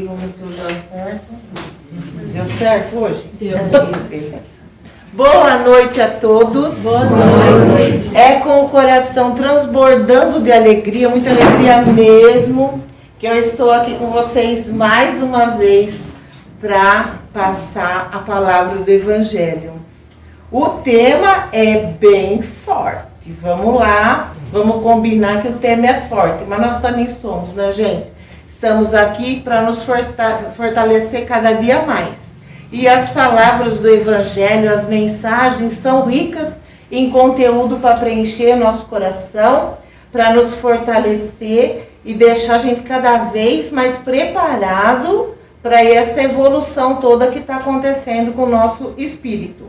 aqui, vamos ver se eu deu certo. Deu certo hoje? Deu. Boa noite a todos. Boa noite. É com o coração transbordando de alegria, muita alegria mesmo, que eu estou aqui com vocês mais uma vez para passar a palavra do Evangelho. O tema é bem forte. Vamos lá, vamos combinar que o tema é forte, mas nós também somos, né, gente? Estamos aqui para nos fortalecer cada dia mais. E as palavras do Evangelho, as mensagens são ricas em conteúdo para preencher nosso coração, para nos fortalecer e deixar a gente cada vez mais preparado para essa evolução toda que está acontecendo com o nosso espírito.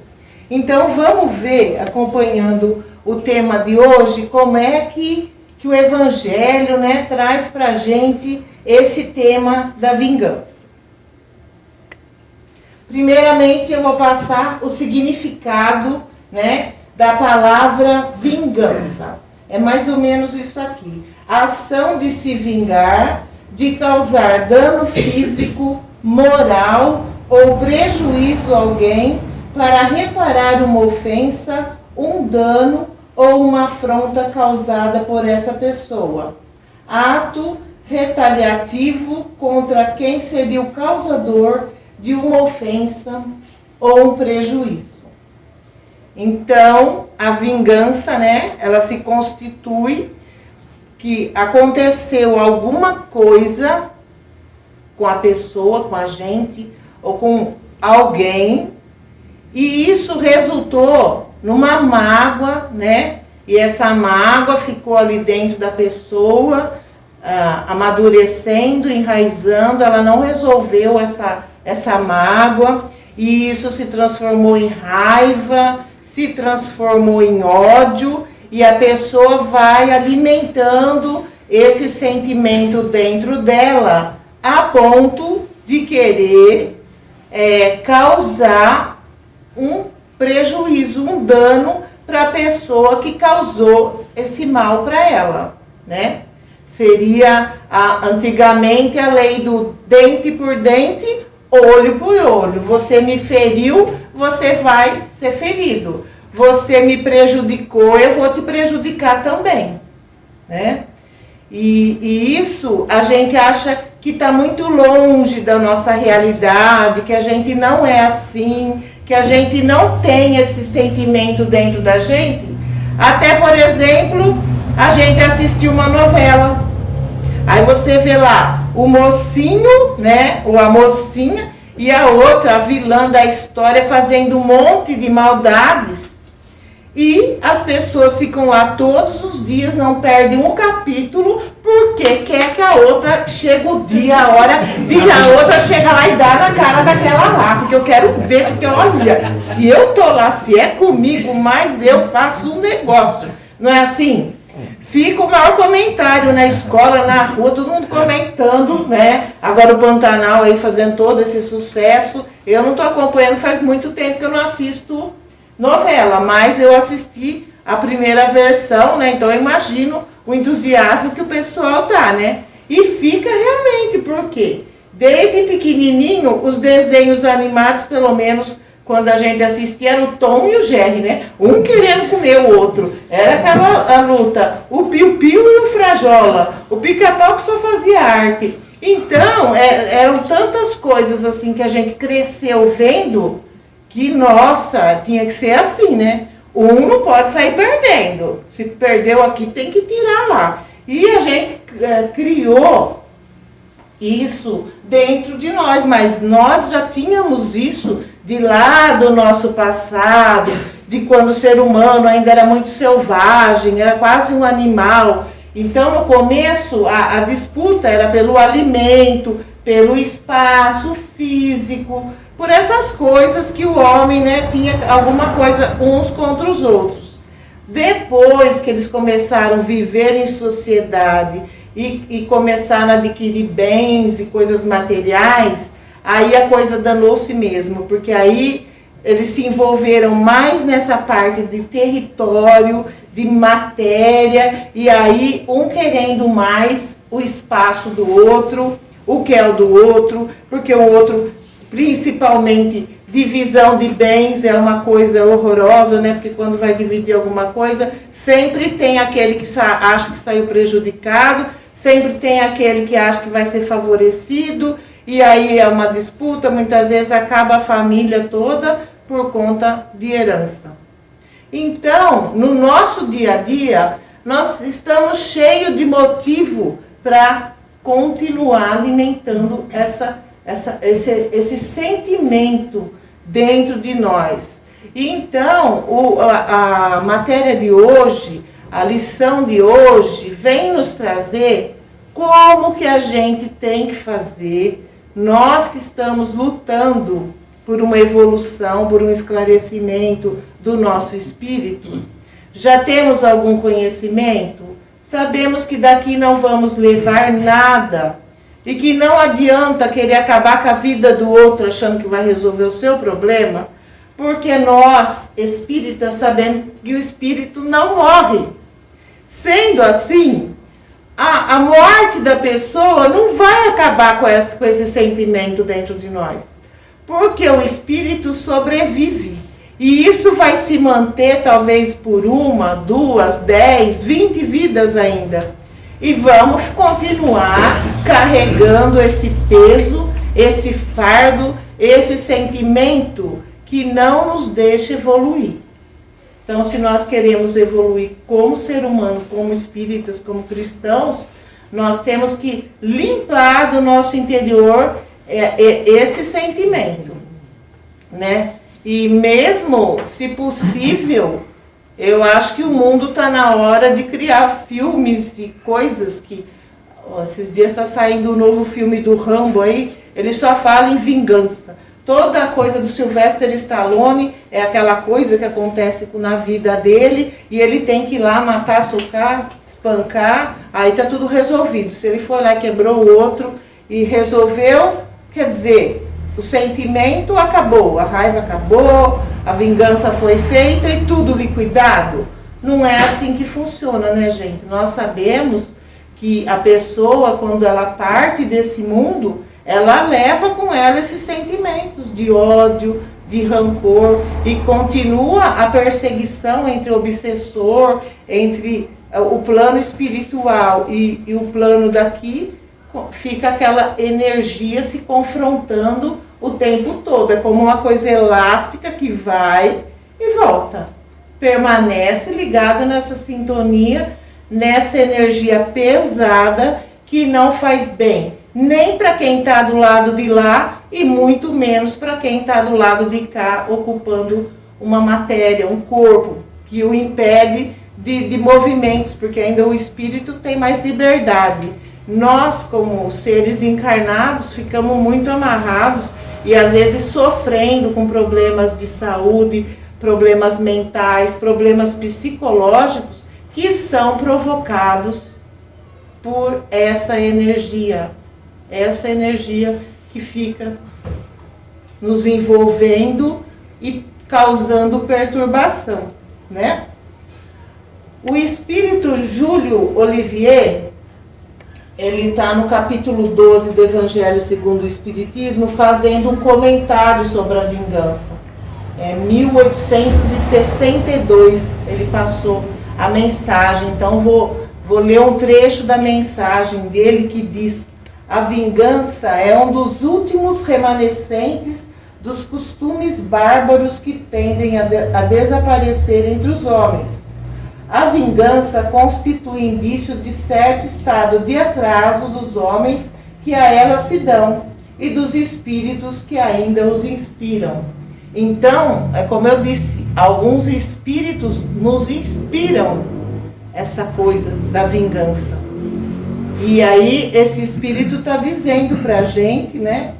Então vamos ver, acompanhando o tema de hoje, como é que o Evangelho, né, traz para a gente esse tema da vingança. Primeiramente eu vou passar o significado, né, da palavra vingança. É mais ou menos isso aqui. A ação de se vingar, de causar dano físico, moral ou prejuízo a alguém para reparar uma ofensa, um dano ou uma afronta causada por essa pessoa. Ato retaliativo contra quem seria o causador de uma ofensa ou um prejuízo. Então, a vingança, né, ela se constitui que aconteceu alguma coisa com a pessoa, com a gente ou com alguém, e isso resultou numa mágoa, né? E essa mágoa ficou ali dentro da pessoa, amadurecendo, enraizando, ela não resolveu essa mágoa, e isso se transformou em raiva, se transformou em ódio, e a pessoa vai alimentando esse sentimento dentro dela, a ponto de querer causar um prejuízo, um dano para a pessoa que causou esse mal para ela, né? Seria antigamente a lei do dente por dente, olho por olho. Você me feriu, você vai ser ferido. Você me prejudicou, eu vou te prejudicar também, né? E isso a gente acha que está muito longe da nossa realidade, que a gente não é assim, que a gente não tem esse sentimento dentro da gente. Até, por exemplo, a gente assistiu uma novela. Aí você vê lá o mocinho, né, ou a mocinha, e a outra, a vilã da história, fazendo um monte de maldades. E as pessoas ficam lá todos os dias, não perdem um capítulo, porque quer que a outra chegue o dia, a hora, e a outra chega lá e dá na cara daquela lá, porque eu quero ver, porque olha, se eu tô lá, se é comigo, mas eu faço um negócio, não é assim? Fica o maior comentário na escola, na rua, todo mundo comentando, né? Agora o Pantanal aí fazendo todo esse sucesso, eu não tô acompanhando, faz muito tempo que eu não assisto novela, mas eu assisti a primeira versão, né? Então eu imagino o entusiasmo que o pessoal dá, né? E fica realmente, porque desde pequenininho, os desenhos animados, pelo menos quando a gente assistia, era o Tom e o Jerry, né? Um querendo comer o outro. Era aquela a luta. O Piu-Piu e o Frajola. O Pica-Pau que só fazia arte. Então, eram tantas coisas assim que a gente cresceu vendo, que, nossa, tinha que ser assim, né? Um não pode sair perdendo. Se perdeu aqui, tem que tirar lá. E a gente criou isso dentro de nós, mas nós já tínhamos isso de lá do nosso passado, de quando o ser humano ainda era muito selvagem, era quase um animal. Então, no começo, a disputa era pelo alimento, pelo espaço físico, por essas coisas que o homem, né, tinha alguma coisa uns contra os outros. Depois que eles começaram a viver em sociedade e começaram a adquirir bens e coisas materiais, aí a coisa danou-se mesmo, porque aí eles se envolveram mais nessa parte de território, de matéria, e aí um querendo mais o espaço do outro, o que é o do outro, porque o outro, principalmente, divisão de bens é uma coisa horrorosa, né? Porque quando vai dividir alguma coisa, sempre tem aquele que acha que saiu prejudicado, sempre tem aquele que acha que vai ser favorecido, e aí é uma disputa, muitas vezes acaba a família toda por conta de herança. Então, no nosso dia a dia, nós estamos cheios de motivo para continuar alimentando esse sentimento dentro de nós. Então, a matéria de hoje, a lição de hoje, vem nos trazer como que a gente tem que fazer, nós que estamos lutando por uma evolução, por um esclarecimento do nosso espírito. Já temos algum conhecimento? Sabemos que daqui não vamos levar nada e que não adianta querer acabar com a vida do outro achando que vai resolver o seu problema, porque nós, espíritas, sabemos que o espírito não morre. Sendo assim, a morte da pessoa não vai acabar com esse sentimento dentro de nós, porque o espírito sobrevive. E isso vai se manter talvez por 1, 2, 10, 20 vidas ainda. E vamos continuar carregando esse peso, esse fardo, esse sentimento que não nos deixa evoluir. Então, se nós queremos evoluir como ser humano, como espíritas, como cristãos, nós temos que limpar do nosso interior esse sentimento, né? E mesmo, se possível, eu acho que o mundo está na hora de criar filmes e coisas que... esses dias está saindo o novo filme do Rambo aí, ele só fala em vingança. Toda a coisa do Sylvester Stallone é aquela coisa que acontece na vida dele e ele tem que ir lá matar, socar, espancar, aí está tudo resolvido. Se ele foi lá e quebrou o outro e resolveu, quer dizer... o sentimento acabou, a raiva acabou, a vingança foi feita e tudo liquidado. Não é assim que funciona, né, gente? Nós sabemos que a pessoa, quando ela parte desse mundo, ela leva com ela esses sentimentos de ódio, de rancor, e continua a perseguição entre o obsessor, entre o plano espiritual e o plano daqui. Fica aquela energia se confrontando o tempo todo. É como uma coisa elástica que vai e volta. Permanece ligado nessa sintonia, nessa energia pesada que não faz bem nem para quem está do lado de lá e muito menos para quem está do lado de cá, ocupando uma matéria, um corpo, que o impede de movimentos, porque ainda o espírito tem mais liberdade. Nós, como seres encarnados, ficamos muito amarrados e às vezes sofrendo com problemas de saúde, problemas mentais, problemas psicológicos que são provocados por essa energia que fica nos envolvendo e causando perturbação, né? O espírito Júlio Olivier, ele está no capítulo 12 do Evangelho segundo o Espiritismo, fazendo um comentário sobre a vingança. 1862 ele passou a mensagem, então vou ler um trecho da mensagem dele que diz: a vingança é um dos últimos remanescentes dos costumes bárbaros que tendem a desaparecer entre os homens. A vingança constitui indício de certo estado de atraso dos homens que a ela se dão e dos espíritos que ainda os inspiram. Então, é como eu disse, alguns espíritos nos inspiram essa coisa da vingança. E aí esse espírito está dizendo para a gente, né,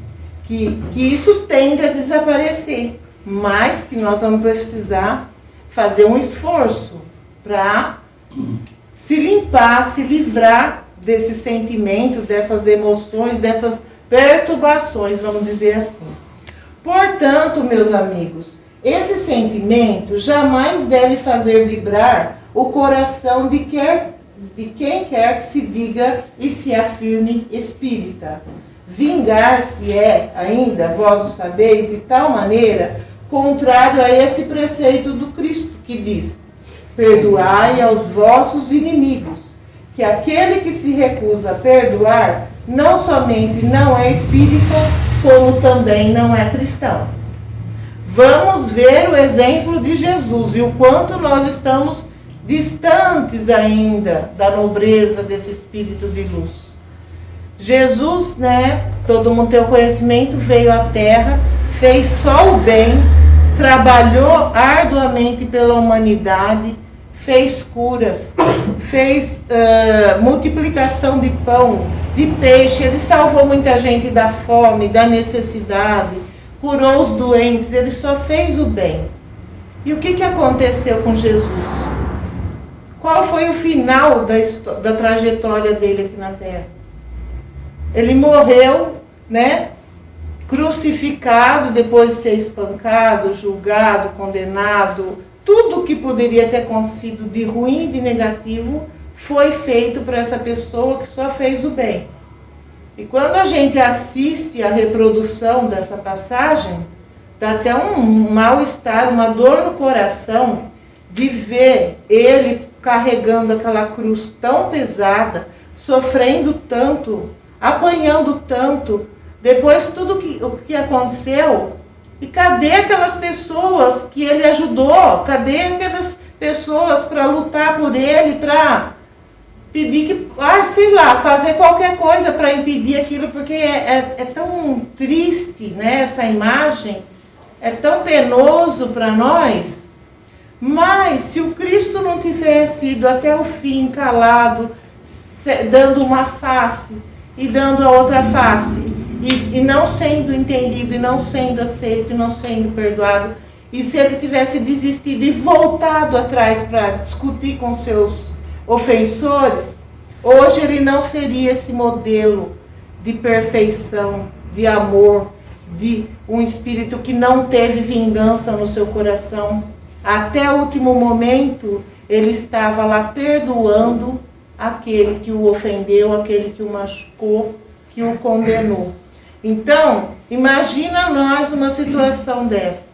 que isso tende a desaparecer, mas que nós vamos precisar fazer um esforço para se limpar, se livrar desse sentimento, dessas emoções, dessas perturbações, vamos dizer assim. Portanto, meus amigos, esse sentimento jamais deve fazer vibrar o coração de quem quer que se diga e se afirme espírita. vingar-se é ainda, vós o sabeis, de tal maneira, contrário a esse preceito do Cristo, que diz: perdoai aos vossos inimigos, que aquele que se recusa a perdoar, não somente não é espírita, como também não é cristão. Vamos ver o exemplo de Jesus e o quanto nós estamos distantes ainda da nobreza desse espírito de luz. Jesus, todo mundo tem o conhecimento, veio à Terra, fez só o bem, trabalhou arduamente pela humanidade, fez curas, fez multiplicação de pão, de peixe, ele salvou muita gente da fome, da necessidade, curou os doentes, ele só fez o bem. E o que aconteceu com Jesus? Qual foi o final da trajetória dele aqui na Terra? Ele morreu, crucificado, depois de ser espancado, julgado, condenado. Tudo que poderia ter acontecido de ruim e de negativo foi feito para essa pessoa que só fez o bem. E quando a gente assiste a reprodução dessa passagem, dá até um mal-estar, uma dor no coração de ver ele carregando aquela cruz tão pesada, sofrendo tanto, apanhando tanto, depois tudo o que aconteceu. E cadê aquelas pessoas que ele ajudou? Cadê aquelas pessoas para lutar por ele, para pedir que, fazer qualquer coisa para impedir aquilo, porque é tão triste, essa imagem, é tão penoso para nós. Mas se o Cristo não tivesse ido até o fim calado, dando uma face e dando a outra face, e não sendo entendido, e não sendo aceito, e não sendo perdoado, e se ele tivesse desistido e voltado atrás para discutir com seus ofensores, hoje ele não seria esse modelo de perfeição, de amor, de um espírito que não teve vingança no seu coração. Até o último momento, ele estava lá perdoando aquele que o ofendeu, aquele que o machucou, que o condenou. Então, imagina nós numa situação dessa.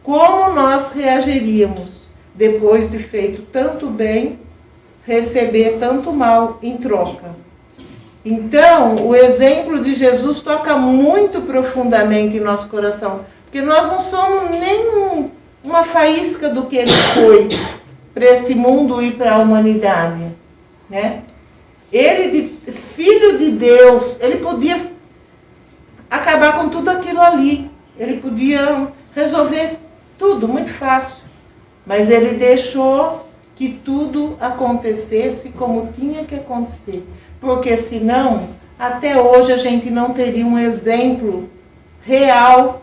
Como nós reagiríamos depois de feito tanto bem, receber tanto mal em troca? Então, o exemplo de Jesus toca muito profundamente em nosso coração, porque nós não somos nem uma faísca do que ele foi para esse mundo e para a humanidade, Ele, filho de Deus, ele podia acabar com tudo aquilo ali. Ele podia resolver tudo muito fácil. Mas ele deixou que tudo acontecesse como tinha que acontecer. Porque senão, até hoje a gente não teria um exemplo real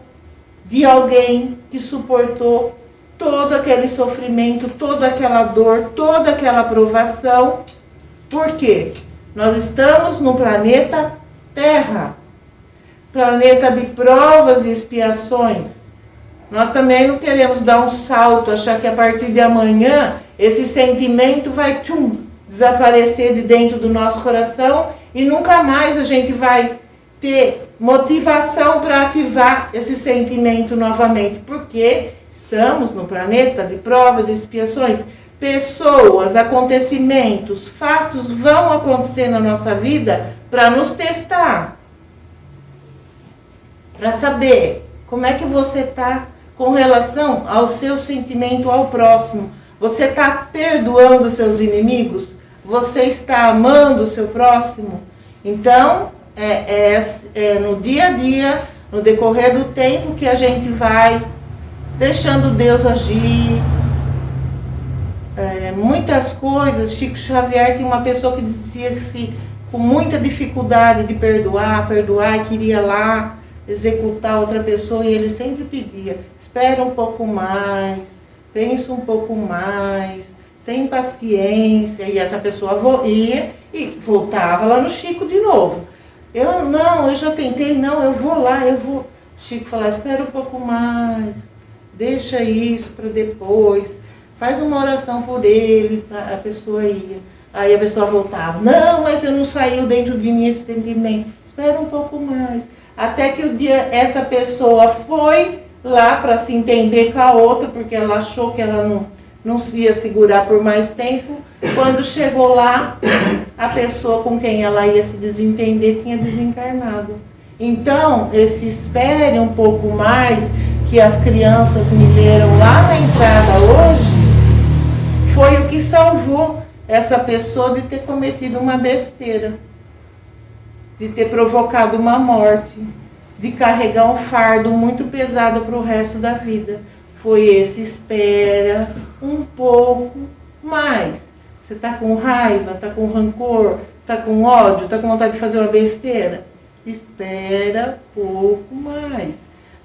de alguém que suportou todo aquele sofrimento, toda aquela dor, toda aquela provação. Por quê? Nós estamos no planeta Terra, planeta de provas e expiações. Nós também não queremos dar um salto, achar que a partir de amanhã esse sentimento vai desaparecer de dentro do nosso coração e nunca mais a gente vai ter motivação para ativar esse sentimento novamente, porque estamos no planeta de provas e expiações. Pessoas, acontecimentos, fatos vão acontecer na nossa vida para nos testar, para saber como é que você está com relação ao seu sentimento ao próximo. Você está perdoando os seus inimigos? Você está amando o seu próximo? Então, no dia a dia, no decorrer do tempo, que a gente vai deixando Deus agir. Muitas coisas. Chico Xavier tem uma pessoa que dizia que se com muita dificuldade de perdoar e queria lá executar outra pessoa, e ele sempre pedia: espera um pouco mais, pensa um pouco mais, tem paciência. E essa pessoa ia e voltava lá no Chico de novo. Eu já tentei, eu vou lá, Chico falava: espera um pouco mais, deixa isso para depois, faz uma oração por ele. A pessoa ia. Aí a pessoa voltava: não, mas eu não saiu dentro de mim esse sentimento. espera um pouco mais. Até que o dia essa pessoa foi lá para se entender com a outra, porque ela achou que ela não ia segurar por mais tempo. Quando chegou lá, a pessoa com quem ela ia se desentender tinha desencarnado. Então, esse espere um pouco mais, que as crianças me leram lá na entrada hoje, foi o que salvou essa pessoa de ter cometido uma besteira, de ter provocado uma morte, de carregar um fardo muito pesado para o resto da vida. Foi esse espera um pouco mais. Você está com raiva, está com rancor, está com ódio, está com vontade de fazer uma besteira? Espera pouco mais.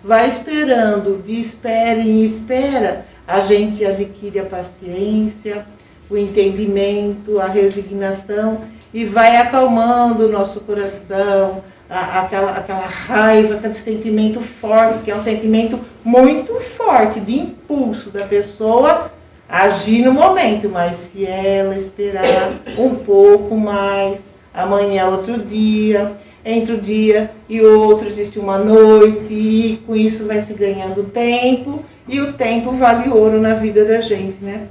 Vai esperando, de espera em espera, a gente adquire a paciência, o entendimento, a resignação e vai acalmando o nosso coração, aquela raiva, aquele sentimento forte, que é um sentimento muito forte, de impulso da pessoa agir no momento, mas se ela esperar um pouco mais, amanhã é outro dia, entre um dia e outro existe uma noite, e com isso vai se ganhando tempo, e o tempo vale ouro na vida da gente, né?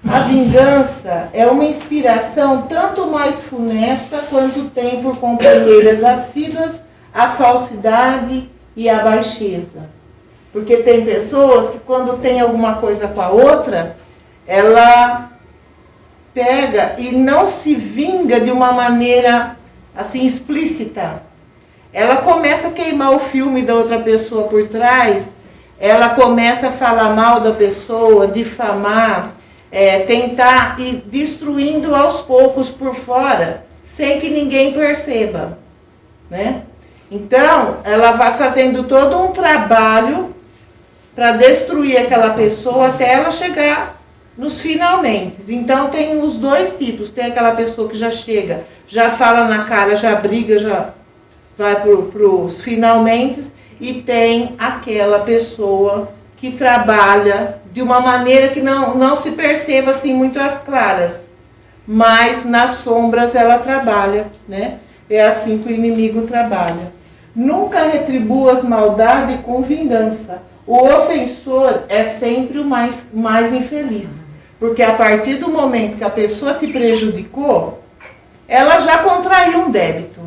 A vingança é uma inspiração tanto mais funesta quanto tem por companheiras assíduas a falsidade e a baixeza. Porque tem pessoas que quando tem alguma coisa com a outra, ela pega e não se vinga de uma maneira assim explícita. Ela começa a queimar o filme da outra pessoa por trás, ela começa a falar mal da pessoa, difamar, tentar ir destruindo aos poucos por fora, sem que ninguém perceba, né? Então, ela vai fazendo todo um trabalho para destruir aquela pessoa até ela chegar nos finalmente. Então, tem os dois tipos. Tem aquela pessoa que já chega, já fala na cara, já briga, já vai para os finalmente. E tem aquela pessoa que trabalha de uma maneira que não se perceba assim muito às claras, mas nas sombras ela trabalha, né? É assim que o inimigo trabalha. Nunca retribua as maldades com vingança. O ofensor é sempre o mais infeliz, porque a partir do momento que a pessoa te prejudicou, ela já contraiu um débito.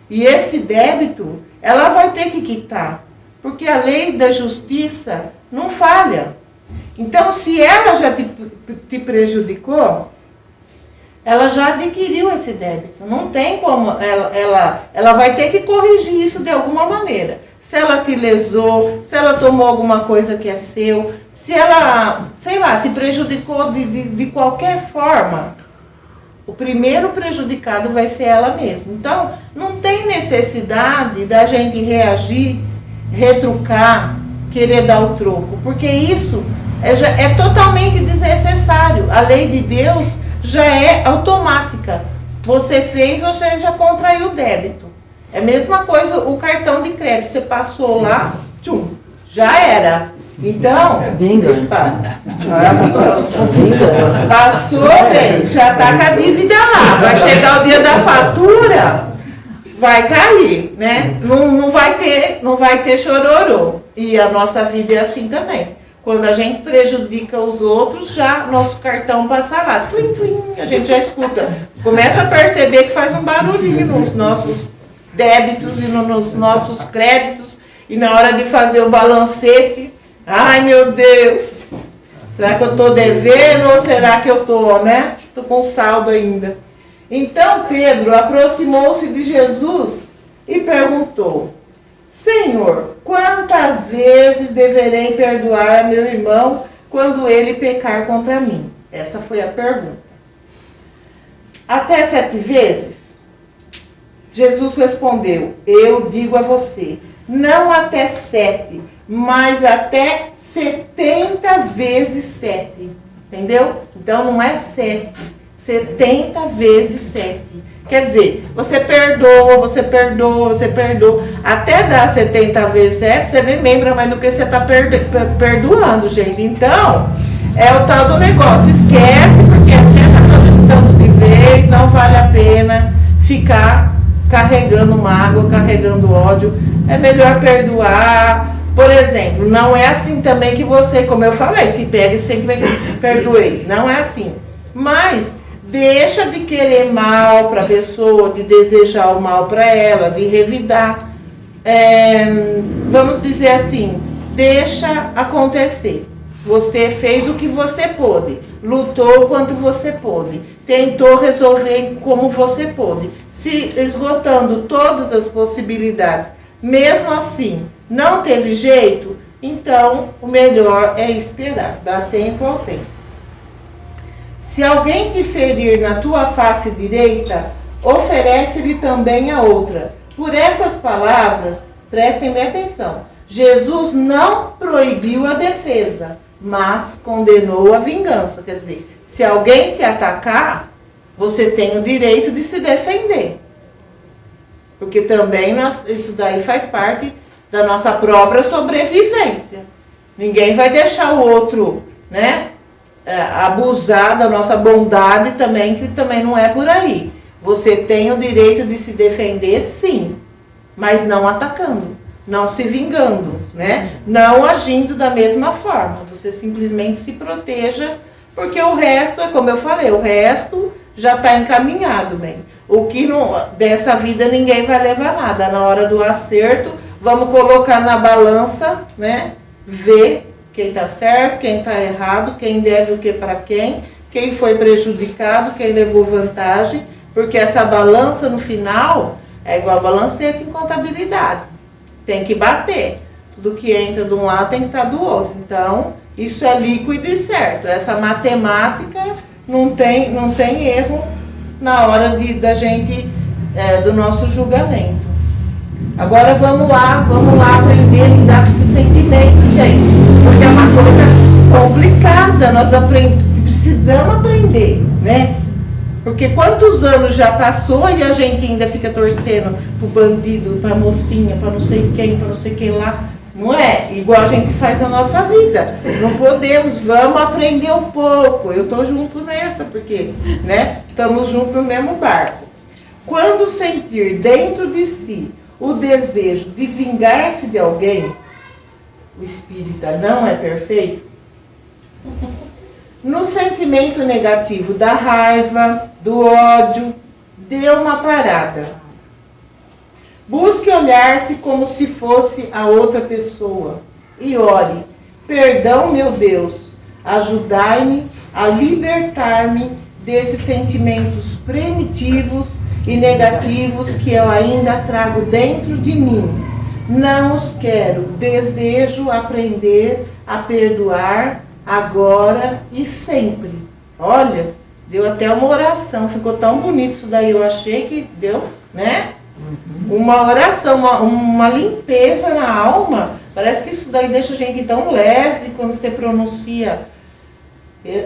E esse débito, ela vai ter que quitar, porque a lei da justiça não falha. Então, se ela já te prejudicou, ela já adquiriu esse débito. Não tem como, ela vai ter que corrigir isso de alguma maneira. Se ela te lesou, se ela tomou alguma coisa que é seu, se ela, sei lá, te prejudicou de qualquer forma, o primeiro prejudicado vai ser ela mesma. Então, não tem necessidade da gente reagir, retrucar, querer dar o troco, porque isso é totalmente desnecessário. A lei de Deus já é automática. Você fez, você já contraiu o débito. É a mesma coisa o cartão de crédito. Você passou lá, tchum, já era. Então, vingança. Vingança. Passou, bem, já está com a dívida lá. Vai chegar o dia da fatura, vai cair, né? Não vai ter chororô. E a nossa vida é assim também. Quando a gente prejudica os outros, já nosso cartão passa lá. Twin, twin, a gente já escuta. Começa a perceber que faz um barulhinho nos nossos débitos e nos nossos créditos. E na hora de fazer o balancete, ai meu Deus, será que eu estou devendo ou será que eu estou, né? Estou com saldo ainda. Então Pedro aproximou-se de Jesus e perguntou: Senhor, quantas vezes deverei perdoar a meu irmão quando ele pecar contra mim? Essa foi a pergunta. Até 7 vezes? Jesus respondeu: eu digo a você, não até 7, mas até 70 vezes 7. Entendeu? Então não é 7, 70 vezes 7. Quer dizer, você perdoa, até dar 70 vezes 7, você nem lembra mais do que você está perdoando, gente. Então, é o tal do negócio. Esquece, porque até está todo esse tanto de vez, não vale a pena ficar carregando mágoa, carregando ódio. É melhor perdoar. Por exemplo, não é assim também que você, como eu falei, te pega e sempre perdoei. Não é assim. Mas deixa de querer mal para a pessoa, de desejar o mal para ela, de revidar. Vamos dizer assim, deixa acontecer. Você fez o que você pôde, lutou o quanto você pôde, tentou resolver como você pôde, se esgotando todas as possibilidades. Mesmo assim, não teve jeito, então o melhor é esperar, dá tempo ao tempo. Se alguém te ferir na tua face direita, oferece-lhe também a outra. Por essas palavras, prestem bem atenção, Jesus não proibiu a defesa, mas condenou a vingança. Quer dizer, se alguém te atacar, você tem o direito de se defender. Porque também isso daí faz parte da nossa própria sobrevivência. Ninguém vai deixar o outro, né, abusar da nossa bondade também, que também não é por aí. Você tem o direito de se defender, sim, mas não atacando, não se vingando, né? Não agindo da mesma forma. Você simplesmente se proteja, porque o resto, é como eu falei, o resto já está encaminhado, bem. O que não, dessa vida ninguém vai levar nada. Na hora do acerto, vamos colocar na balança, né? Ver quem está certo, quem está errado, quem deve o que para quem foi prejudicado, quem levou vantagem, porque essa balança no final é igual a balanceta em contabilidade. Tem que bater. Tudo que entra de um lado tem que estar do outro. Então, isso é líquido e certo. Essa matemática não tem erro na hora da gente, do nosso julgamento. Agora vamos lá aprender a lidar com esse sentimento, gente. Porque é uma coisa complicada, nós precisamos aprender, né? Porque quantos anos já passou e a gente ainda fica torcendo pro bandido, pra mocinha, pra não sei quem, pra não sei quem lá. Não é? Igual a gente faz na nossa vida. Não podemos, vamos aprender um pouco. Eu tô junto nessa, porque, né? Estamos juntos no mesmo barco. Quando sentir dentro de si o desejo de vingar-se de alguém, o espírita não é perfeito. No sentimento negativo da raiva, do ódio, dê uma parada. Busque olhar-se como se fosse a outra pessoa e ore: perdão, meu Deus, ajudai-me a libertar-me desses sentimentos primitivos e negativos que eu ainda trago dentro de mim. Não os quero, desejo aprender a perdoar agora e sempre. Olha, deu até uma oração, ficou tão bonito isso daí, eu achei que deu, né? Uma oração, uma limpeza na alma. Parece que isso daí deixa a gente tão leve quando você pronuncia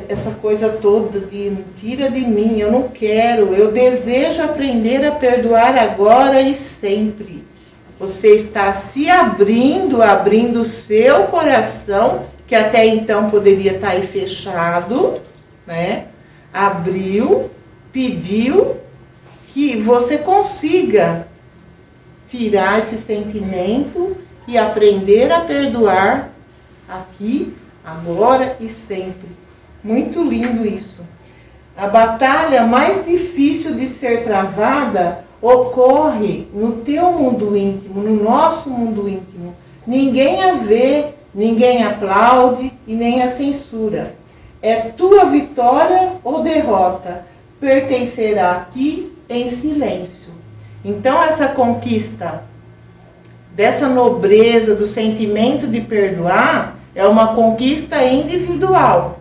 essa coisa toda de tira de mim, eu não quero, eu desejo aprender a perdoar agora e sempre. Você está se abrindo o seu coração, que até então poderia estar aí fechado, né? Abriu, pediu que você consiga tirar esse sentimento e aprender a perdoar aqui, agora e sempre. Muito lindo isso. A batalha mais difícil de ser travada ocorre no teu mundo íntimo, no nosso mundo íntimo. Ninguém a vê, ninguém aplaude e nem a censura. É tua vitória ou derrota, pertencerá a ti em silêncio. Então essa conquista dessa nobreza do sentimento de perdoar é uma conquista individual.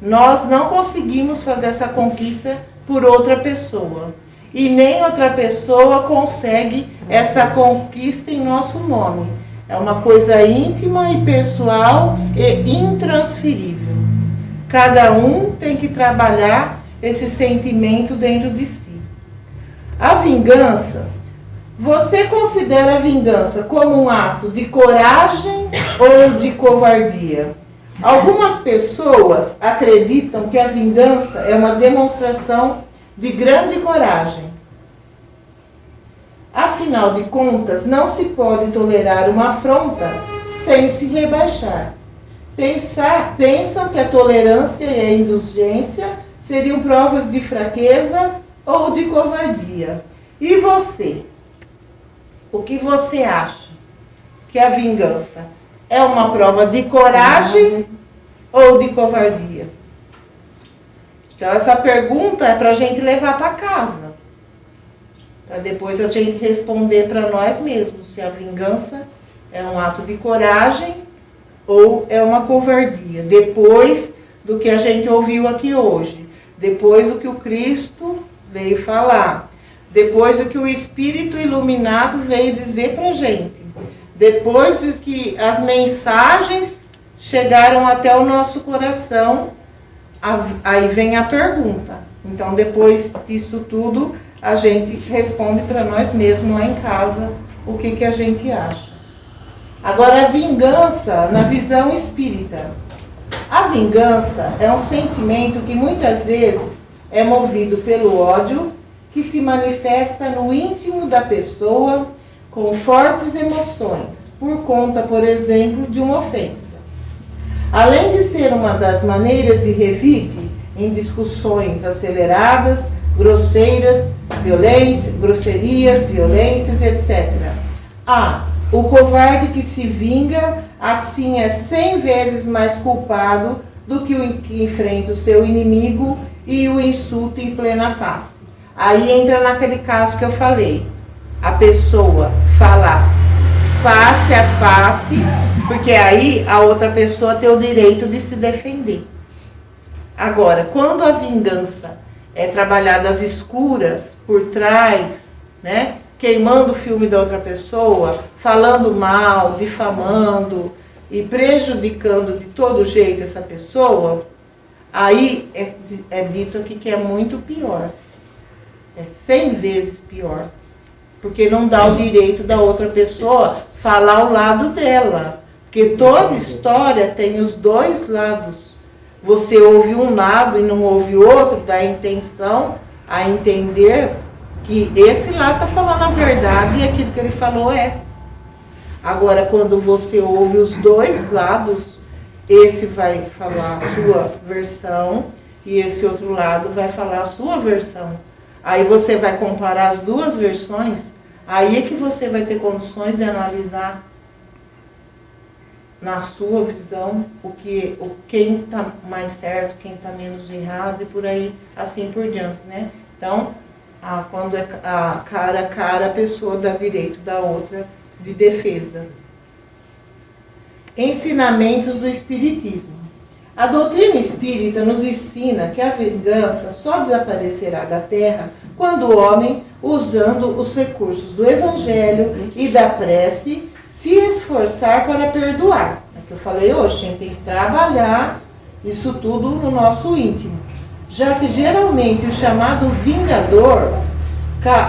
Nós não conseguimos fazer essa conquista por outra pessoa. E nem outra pessoa consegue essa conquista em nosso nome. É uma coisa íntima e pessoal e intransferível. Cada um tem que trabalhar esse sentimento dentro de si. A vingança, você considera a vingança como um ato de coragem ou de covardia? Algumas pessoas acreditam que a vingança é uma demonstração de grande coragem. Afinal de contas, não se pode tolerar uma afronta sem se rebaixar. Pensam que a tolerância e a indulgência seriam provas de fraqueza ou de covardia. E você? O que você acha? Que a vingança é uma prova de coragem ou de covardia? Então, essa pergunta é para a gente levar para casa. Para depois a gente responder para nós mesmos se a vingança é um ato de coragem ou é uma covardia. Depois do que a gente ouviu aqui hoje. Depois do que o Cristo veio falar. Depois do que o Espírito iluminado veio dizer para a gente. Depois do que as mensagens chegaram até o nosso coração, aí vem a pergunta. Então, depois disso tudo, a gente responde para nós mesmos lá em casa o que a gente acha. Agora, a vingança na visão espírita. A vingança é um sentimento que muitas vezes é movido pelo ódio, que se manifesta no íntimo da pessoa com fortes emoções, por conta, por exemplo, de uma ofensa. Além de ser uma das maneiras de revide em discussões aceleradas, grosseiras, grosserias, violências, etc. O covarde que se vinga, assim é 100 vezes mais culpado do que o que enfrenta o seu inimigo e o insulta em plena face. Aí entra naquele caso que eu falei. A pessoa falar face a face, porque aí a outra pessoa tem o direito de se defender. Agora, quando a vingança é trabalhada às escuras, por trás, né, queimando o filme da outra pessoa, falando mal, difamando e prejudicando de todo jeito essa pessoa, aí é dito aqui que é muito pior. É 100 vezes pior. Porque não dá o direito da outra pessoa falar o lado dela. Porque toda história tem os dois lados. Você ouve um lado e não ouve o outro, dá a intenção a entender que esse lado está falando a verdade e aquilo que ele falou é. Agora, quando você ouve os dois lados, esse vai falar a sua versão e esse outro lado vai falar a sua versão. Aí você vai comparar as duas versões, aí é que você vai ter condições de analisar na sua visão quem está mais certo, quem está menos errado e por aí assim por diante, né? Então, quando é cara a cara, a pessoa dá direito da outra de defesa. Ensinamentos do Espiritismo. A doutrina espírita nos ensina que a vingança só desaparecerá da Terra quando o homem, usando os recursos do Evangelho e da prece, se esforçar para perdoar. É o que eu falei hoje, a gente tem que trabalhar isso tudo no nosso íntimo. Já que geralmente o chamado vingador,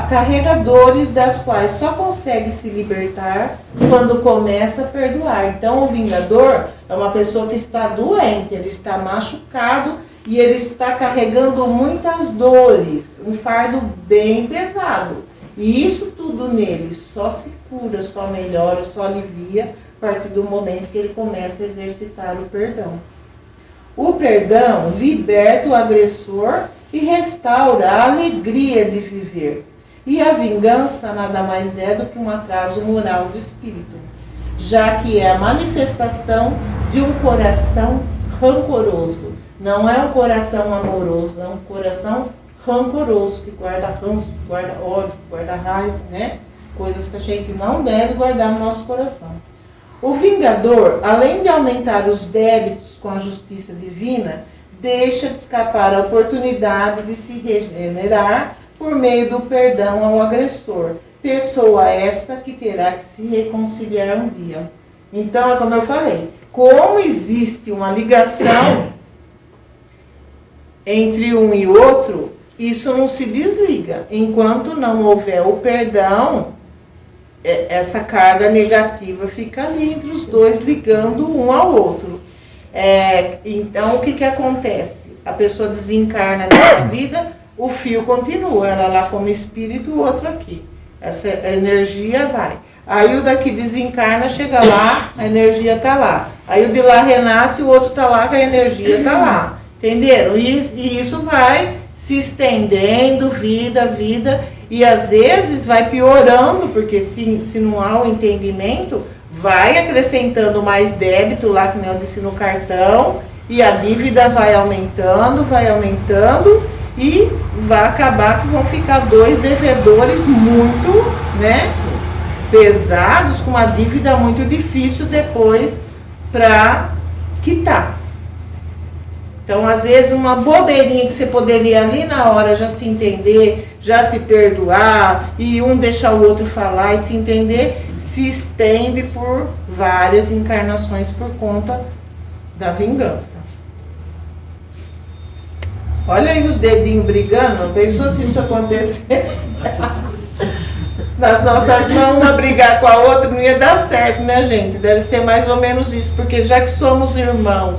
carregadores das quais só consegue se libertar quando começa a perdoar. Então o vingador é uma pessoa que está doente, ele está machucado e ele está carregando muitas dores, um fardo bem pesado. E isso tudo nele só se cura, só melhora, só alivia a partir do momento que ele começa a exercitar o perdão. O perdão liberta o agressor e restaura a alegria de viver. E a vingança nada mais é do que um atraso moral do espírito, já que é a manifestação de um coração rancoroso. Não é um coração amoroso, é um coração rancoroso, que guarda ranço, guarda ódio, guarda raiva, né? Coisas que a gente não deve guardar no nosso coração. O vingador, além de aumentar os débitos com a justiça divina, deixa de escapar a oportunidade de se regenerar por meio do perdão ao agressor. Pessoa essa que terá que se reconciliar um dia. Então, é como eu falei, como existe uma ligação entre um e outro, isso não se desliga. Enquanto não houver o perdão, essa carga negativa fica ali entre os dois, ligando um ao outro. Então, o que acontece? A pessoa desencarna nessa vida, o fio continua, ela lá como espírito, o outro aqui. essa energia vai. Aí o daqui desencarna, chega lá, a energia está lá. Aí o de lá renasce, o outro está lá, que a energia está lá. Entenderam? E isso vai se estendendo, vida, e às vezes vai piorando, porque se não há o entendimento, vai acrescentando mais débito lá, que nem eu disse no cartão, e a dívida vai aumentando, e vai acabar que vão ficar 2 devedores muito, né, pesados, com uma dívida muito difícil depois para quitar. Então, às vezes, uma bobeirinha que você poderia ali na hora já se entender, já se perdoar, e um deixar o outro falar e se entender, se estende por várias encarnações por conta da vingança. Olha aí os dedinhos brigando, pensou se isso acontecesse? Nas nossas mãos, uma brigar com a outra, não ia dar certo, né, gente? Deve ser mais ou menos isso, porque já que somos irmãos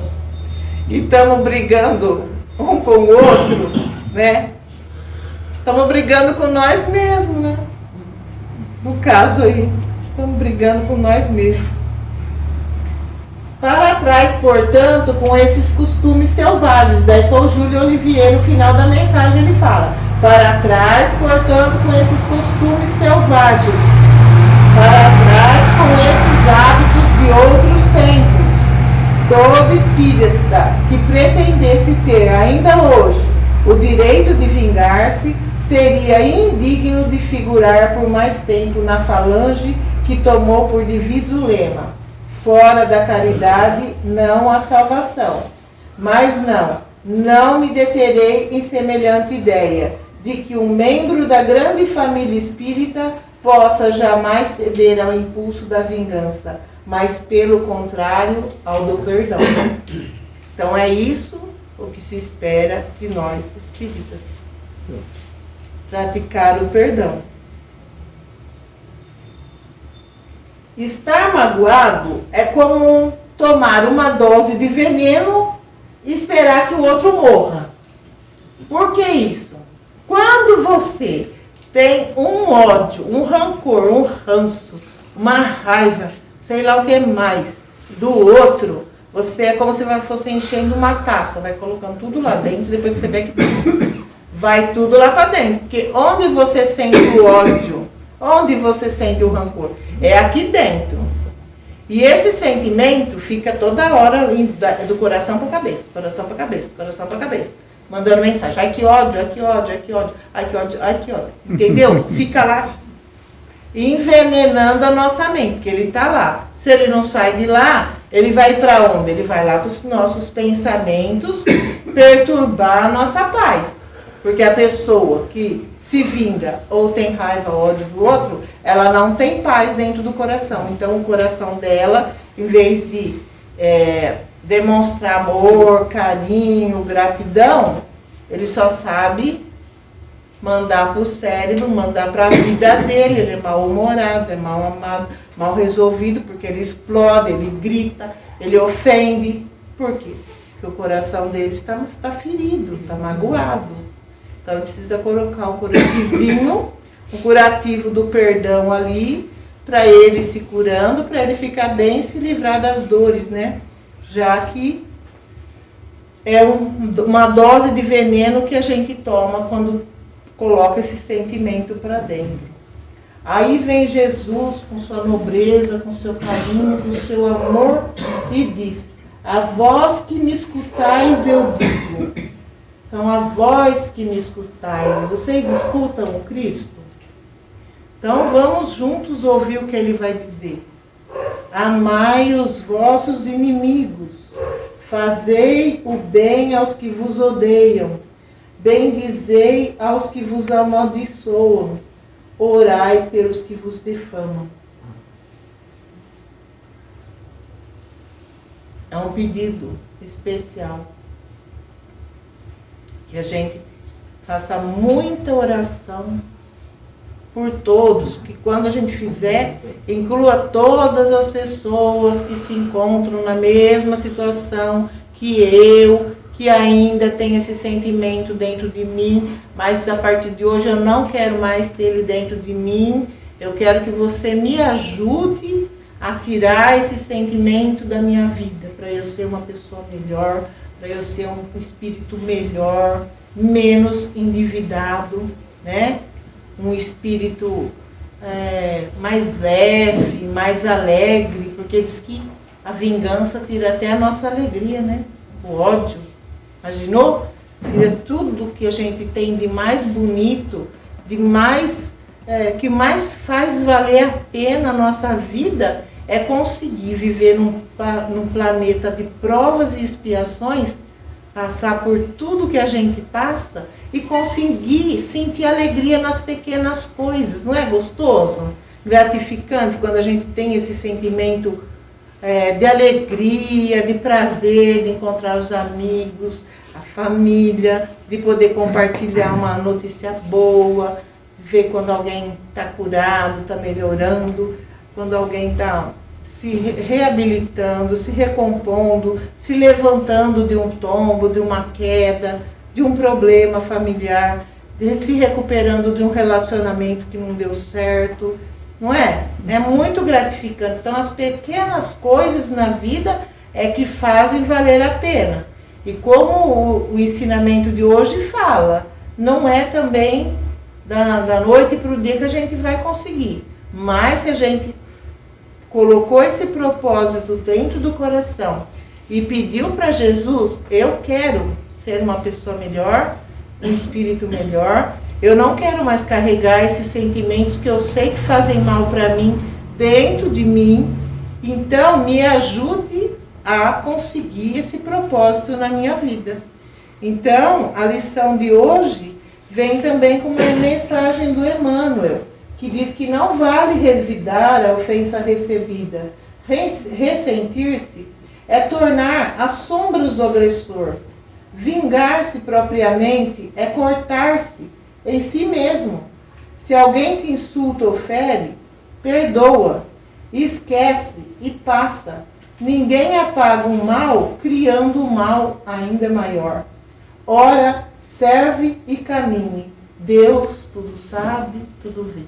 e estamos brigando um com o outro, né? Estamos brigando com nós mesmos, né? No caso aí, estamos brigando com nós mesmos. Para trás, portanto, com esses costumes selvagens. Daí foi o Júlio Olivier, no final da mensagem, ele fala: para trás, portanto, com esses costumes selvagens. Para trás, com esses hábitos de outros tempos. Todo espírita que pretendesse ter, ainda hoje, o direito de vingar-se, seria indigno de figurar por mais tempo na falange que tomou por diviso lema: fora da caridade, não há salvação. Mas não me deterei em semelhante ideia, de que um membro da grande família espírita possa jamais ceder ao impulso da vingança, mas pelo contrário, ao do perdão. Então é isso o que se espera de nós espíritas. Praticar o perdão. Estar magoado é como tomar uma dose de veneno e esperar que o outro morra. Por que isso? Quando você tem um ódio, um rancor, um ranço, uma raiva, sei lá o que mais, do outro, você é como se fosse enchendo uma taça, vai colocando tudo lá dentro, depois você vê que vai tudo lá para dentro. Porque onde você sente o ódio, onde você sente o rancor? É aqui dentro. E esse sentimento fica toda hora do coração para a cabeça, coração para a cabeça, coração para a cabeça. Mandando mensagem: ai que ódio, ai que ódio, ai que ódio, ai que ódio, ai que ódio. Entendeu? Fica lá envenenando a nossa mente, porque ele está lá. Se ele não sai de lá, ele vai para onde? Ele vai lá para os nossos pensamentos, perturbar a nossa paz. Porque a pessoa que se vinga ou tem raiva ou ódio do outro, ela não tem paz dentro do coração. Então o coração dela, em vez de demonstrar amor, carinho, gratidão, ele só sabe mandar para o cérebro, mandar para a vida dele. Ele é mal-humorado, é mal amado, mal resolvido, porque ele explode, ele grita, ele ofende. Por quê? Porque o coração dele está ferido, está magoado. Então ele precisa colocar um curativinho, um curativo do perdão ali, para ele se curando, para ele ficar bem e se livrar das dores, né? Já que é uma dose de veneno que a gente toma quando coloca esse sentimento para dentro. Aí vem Jesus com sua nobreza, com seu carinho, com seu amor e diz: a vós que me escutais eu digo. Então, a vós que me escutais, vocês escutam o Cristo? Então, vamos juntos ouvir o que ele vai dizer. Amai os vossos inimigos, fazei o bem aos que vos odeiam, bendizei aos que vos amaldiçoam, orai pelos que vos difamam. É um pedido especial. Que a gente faça muita oração por todos, que quando a gente fizer, inclua todas as pessoas que se encontram na mesma situação que eu, que ainda tem esse sentimento dentro de mim, mas a partir de hoje eu não quero mais ter ele dentro de mim. Eu quero que você me ajude a tirar esse sentimento da minha vida, para eu ser uma pessoa melhor, para eu ser um espírito melhor, menos endividado, né? Um espírito mais leve, mais alegre, porque diz que a vingança tira até a nossa alegria, né? O ódio. Imaginou? Tira tudo que a gente tem de mais bonito, de mais, que mais faz valer a pena a nossa vida, é conseguir viver num planeta de provas e expiações, passar por tudo que a gente passa e conseguir sentir alegria nas pequenas coisas. Não é gostoso? Gratificante quando a gente tem esse sentimento de alegria, de prazer, de encontrar os amigos, a família, de poder compartilhar uma notícia boa, ver quando alguém está curado, está melhorando, quando alguém está se reabilitando, se recompondo, se levantando de um tombo, de uma queda, de um problema familiar, se recuperando de um relacionamento que não deu certo, não é? É muito gratificante. Então, as pequenas coisas na vida é que fazem valer a pena. E como o ensinamento de hoje fala, não é também da noite para o dia que a gente vai conseguir. Mas se a gente colocou esse propósito dentro do coração e pediu para Jesus, eu quero ser uma pessoa melhor, um espírito melhor, eu não quero mais carregar esses sentimentos que eu sei que fazem mal para mim dentro de mim, então me ajude a conseguir esse propósito na minha vida. Então, a lição de hoje vem também com uma mensagem do Emmanuel, que diz que não vale revidar a ofensa recebida. Ressentir-se é tornar as sombras do agressor. Vingar-se propriamente é cortar-se em si mesmo. Se alguém te insulta ou fere, perdoa, esquece e passa. Ninguém apaga o mal criando um mal ainda maior. Ora, serve e caminhe. Deus tudo sabe, tudo vê.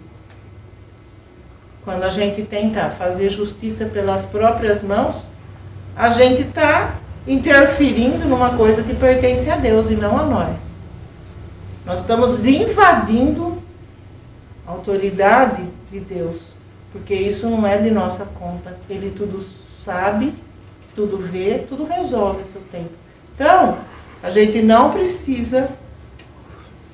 Quando a gente tenta fazer justiça pelas próprias mãos, a gente está interferindo numa coisa que pertence a Deus e não a nós. Nós estamos invadindo a autoridade de Deus, porque isso não é de nossa conta. Ele tudo sabe, tudo vê, tudo resolve a seu tempo. Então, a gente não precisa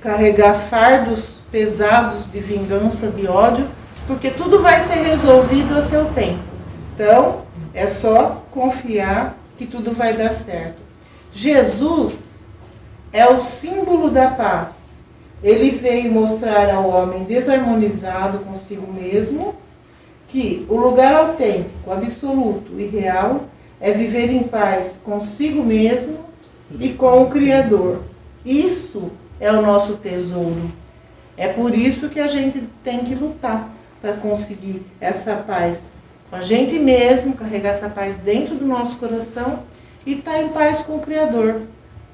carregar fardos pesados de vingança, de ódio, porque tudo vai ser resolvido a seu tempo. Então, é só confiar que tudo vai dar certo. Jesus é o símbolo da paz. Ele veio mostrar ao homem desarmonizado consigo mesmo que o lugar autêntico, absoluto e real é viver em paz consigo mesmo e com o Criador. Isso é o nosso tesouro. É por isso que a gente tem que lutar para conseguir essa paz com a gente mesmo, carregar essa paz dentro do nosso coração e estar em paz com o Criador.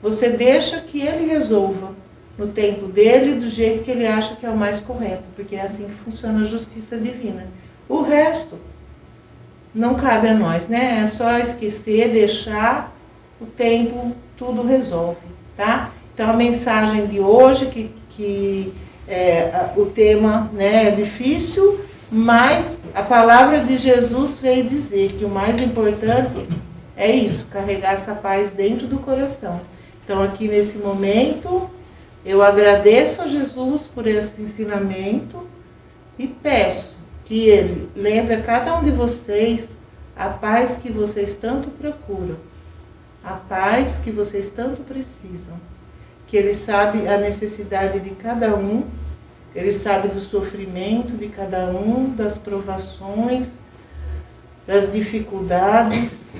Você deixa que Ele resolva no tempo dele, do jeito que Ele acha que é o mais correto, porque é assim que funciona a justiça divina. O resto não cabe a nós, né? É só esquecer, deixar, o tempo tudo resolve, tá? Então a mensagem de hoje, o tema, né, é difícil, mas a palavra de Jesus veio dizer que o mais importante é isso, carregar essa paz dentro do coração. Então aqui nesse momento, eu agradeço a Jesus por esse ensinamento e peço que Ele leve a cada um de vocês a paz que vocês tanto procuram, a paz que vocês tanto precisam. Que Ele sabe a necessidade de cada um, Ele sabe do sofrimento de cada um, das provações, das dificuldades.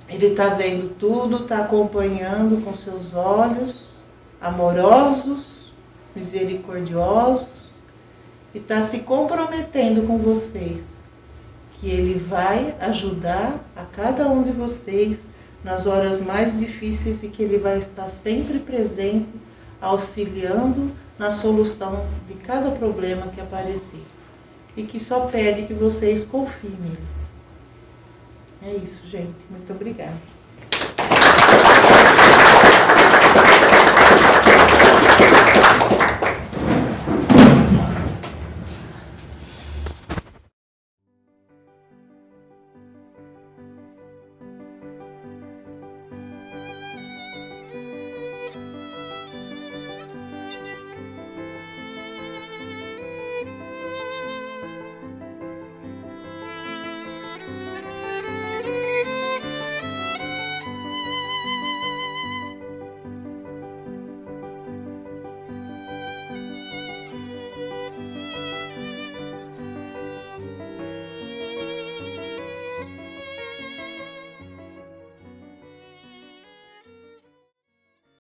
Ele está vendo tudo, está acompanhando com seus olhos amorosos, misericordiosos, e está se comprometendo com vocês, que Ele vai ajudar a cada um de vocês nas horas mais difíceis e que Ele vai estar sempre presente, auxiliando na solução de cada problema que aparecer. E que só pede que vocês confiem nele. É isso, gente. Muito obrigada.